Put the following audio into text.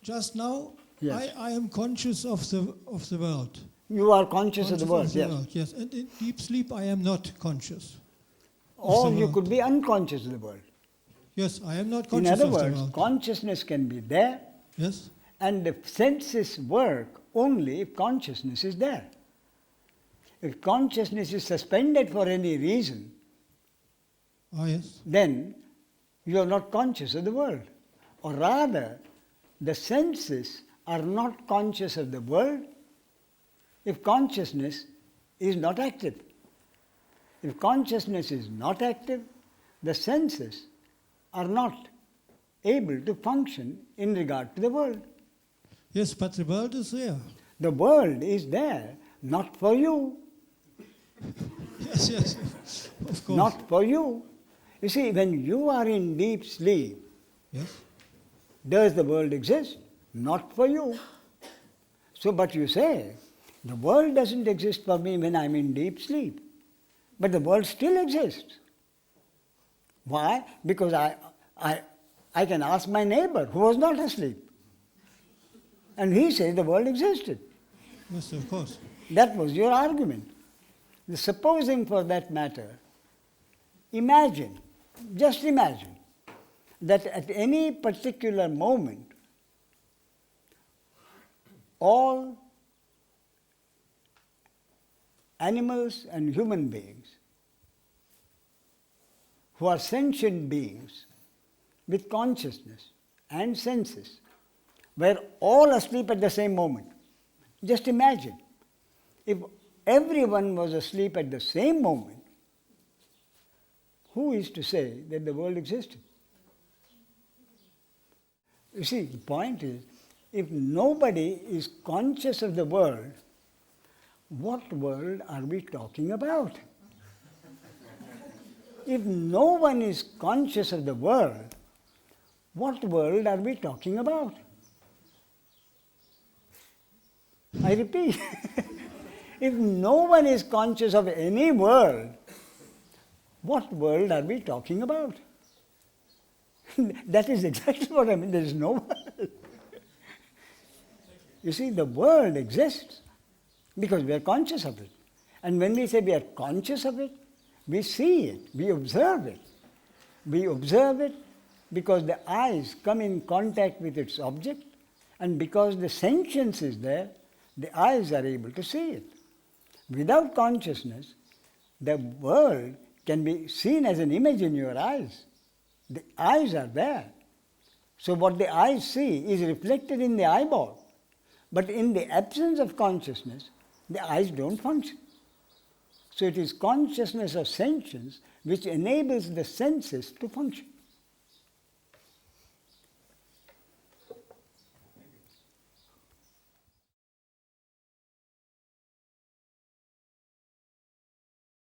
Just now, Yes. I am conscious of the world. You are conscious of the world, Conscious yes. world, yes. And in deep sleep, I am not conscious. Or the you world. could be unconscious of the world. Yes, I am not In conscious other of the words, world. consciousness can be there, Yes, and the senses work only if consciousness is there. If consciousness is suspended for any reason, yes. then you are not conscious of the world. Or rather, the senses are not conscious of the world if consciousness is not active. If consciousness is not active, the senses are not able to function in regard to the world. Yes, but the world is there. The world is there, not for you, Yes, yes, of course. not for you. You see, when you are in deep sleep, Yes, does the world exist? Not for you. So, but you say, the world doesn't exist for me when I'm in deep sleep. But the world still exists. Why? Because I can ask my neighbor who was not asleep. And he says the world existed. yes, of course. That was your argument. Supposing for that matter, imagine, just imagine, that at any particular moment, all animals and human beings who are sentient beings with consciousness and senses were all asleep at the same moment. Just imagine, if everyone was asleep at the same moment, who is to say that the world existed? You see, the point is, if nobody is conscious of the world, what world are we talking about? If no one is conscious of the world, what world are we talking about? I repeat, if no one is conscious of any world, what world are we talking about? That is exactly what I mean. There is no world. You see, the world exists because we are conscious of it. And when we say we are conscious of it, we see it, we observe it. We observe it because the eyes come in contact with its object, and because the sentience is there, the eyes are able to see it. Without consciousness, the world can be seen as an image in your eyes. The eyes are there. So what the eyes see is reflected in the eyeball. But in the absence of consciousness, the eyes don't function. So it is consciousness of sentience which enables the senses to function.